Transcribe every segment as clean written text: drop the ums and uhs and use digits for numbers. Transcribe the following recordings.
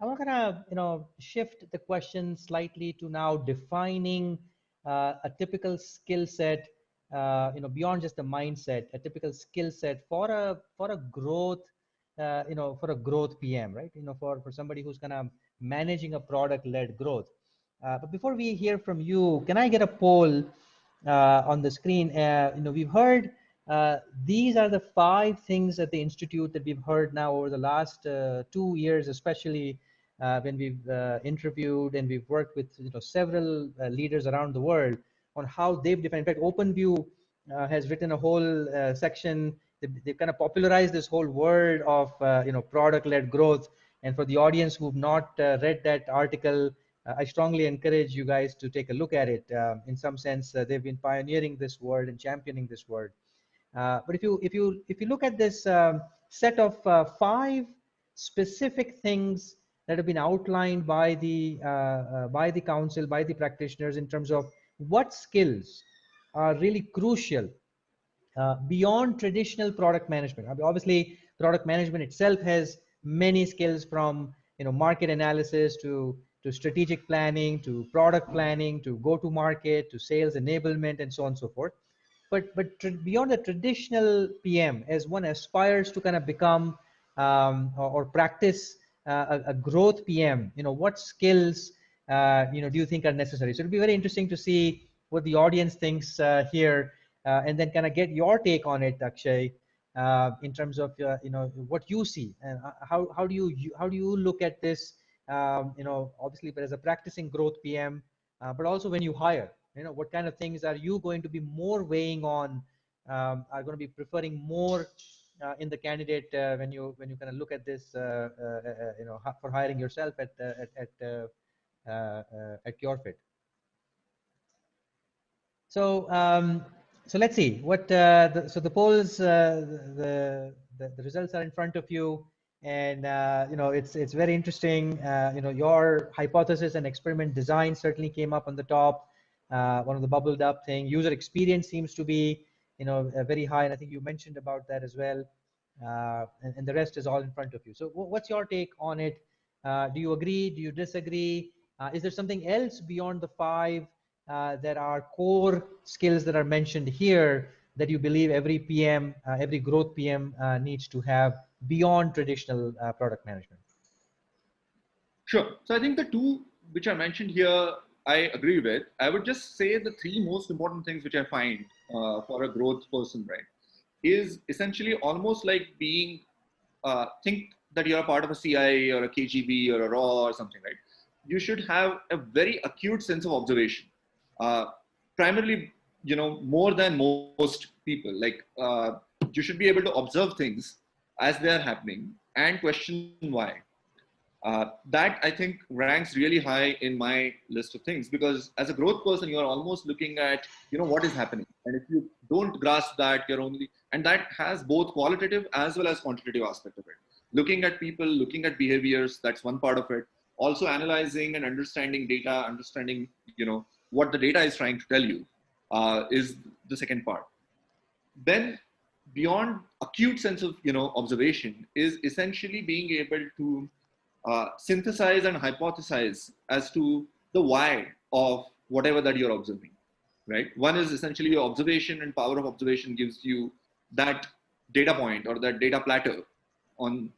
I want to kind of, shift the question slightly to now defining a typical skill set, beyond just the mindset, a typical skill set for a growth, for a growth PM, right? For somebody who's kind of managing a product-led growth. But before we hear from you, can I get a poll on the screen? We've heard these are the 5 things at the Institute that we've heard now over the last 2 years, especially when we've interviewed and we've worked with several leaders around the world on how they've defined. In fact, OpenView has written a whole section. They've kind of popularized this whole word of product-led growth. And for the audience who've not read that article, I strongly encourage you guys to take a look at it. In some sense, they've been pioneering this word and championing this word. But if you look at this set of 5 specific things that have been outlined by the council, by the practitioners, in terms of what skills are really crucial beyond traditional product management. I mean, obviously, product management itself has many skills, from market analysis to strategic planning, to product planning, to go-to-market, to sales enablement, and so on and so forth. But beyond the traditional PM, as one aspires to kind of become or practice a growth PM, what skills do you think are necessary? So it'll be very interesting to see what the audience thinks here, and then kind of get your take on it, Akshay, in terms of what you see, and how do you look at this? Obviously, but as a practicing growth PM, but also when you hire, what kind of things are you going to be more weighing on, are going to be preferring more in the candidate when you kind of look at this, for hiring yourself at CureFit. So let's see what so the polls, the results are in front of you, and it's very interesting. Your hypothesis and experiment design certainly came up on the top. One of the bubbled up thing. User experience seems to be very high, and I think you mentioned about that as well. And the rest is all in front of you. So what's your take on it? Do you agree? Do you disagree? Is there something else beyond the 5 that are core skills that are mentioned here that you believe every PM, every growth PM needs to have beyond traditional product management? Sure. So I think the 2 which I mentioned here, I agree with. I would just say the 3 most important things which I find for a growth person, right, is essentially almost like being, think that you're a part of a CIA or a KGB or a RAW or something, right? You should have a very acute sense of observation. Primarily, more than most people, like you should be able to observe things as they are happening and question why. That I think ranks really high in my list of things, because as a growth person, you are almost looking at, what is happening. And if you don't grasp that, and that has both qualitative as well as quantitative aspect of it. Looking at people, looking at behaviors, that's one part of it. Also analyzing and understanding data, understanding, what the data is trying to tell you is the second part. Then beyond acute sense of, observation is essentially being able to synthesize and hypothesize as to the why of whatever that you're observing, right? One is essentially your observation, and power of observation gives you that data point or that data plateau on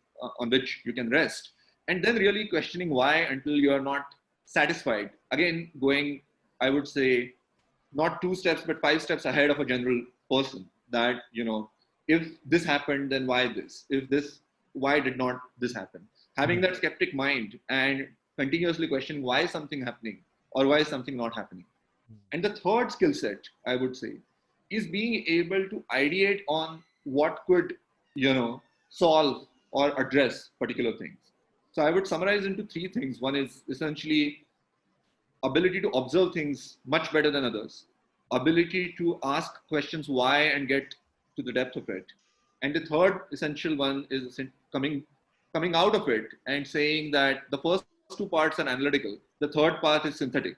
which you can rest. And then really questioning why until you're not satisfied. Again, going, I would say, not 2 steps, but 5 steps ahead of a general person, that, if this happened, then why this? If this, why did not this happen? Having that skeptic mind and continuously questioning why is something happening or why is something not happening. And the third skill set, I would say, is being able to ideate on what could, solve or address particular things. So I would summarize into 3 things. One is essentially ability to observe things much better than others, ability to ask questions why and get to the depth of it. And the third essential one is coming out of it and saying that the first 2 parts are analytical. The third part is synthetic,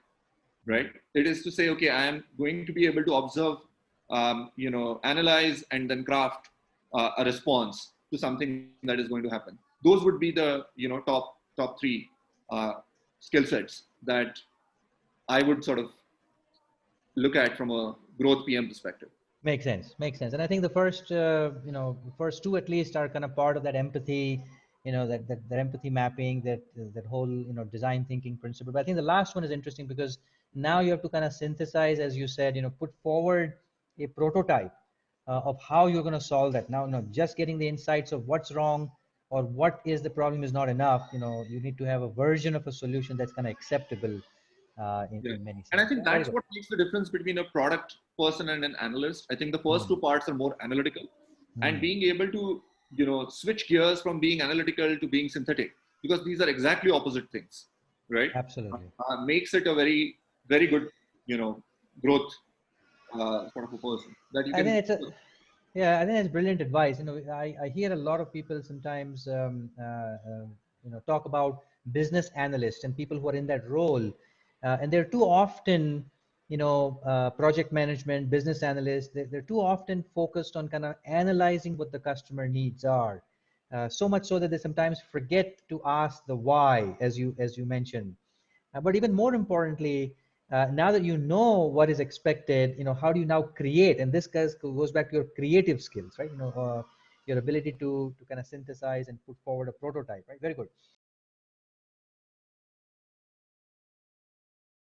right? It is to say, okay, I am going to be able to observe, analyze, and then craft a response to something that is going to happen. Those would be the, top 3 skill sets that I would sort of look at from a growth PM perspective. Makes sense. Makes sense. And I think the first, first two at least are kind of part of that empathy, that empathy mapping, that whole, design thinking principle. But I think the last one is interesting because now you have to kind of synthesize, as you said, put forward a prototype of how you're going to solve that. Now, just getting the insights of what's wrong or what is the problem is not enough. You need to have a version of a solution that's kind of acceptable Yeah. in many And I sense. think Yeah, very that's good. what makes the difference between a product person and an analyst. I think the first Hmm. two parts are more analytical, and Hmm. being able to, switch gears from being analytical to being synthetic, because these are exactly opposite things, right? Absolutely. Makes it a very, very good, growth sort of a person that you I can. think it's a Yeah, I think it's brilliant advice. I hear a lot of people sometimes talk about business analysts and people who are in that role, and they're too often project management, business analysts. They're too often focused on kind of analyzing what the customer needs are, so much so that they sometimes forget to ask the why, as you mentioned. But even more importantly, now that you know what is expected, how do you now create? And this goes back to your creative skills, right? Your ability to kind of synthesize and put forward a prototype, right? Very good.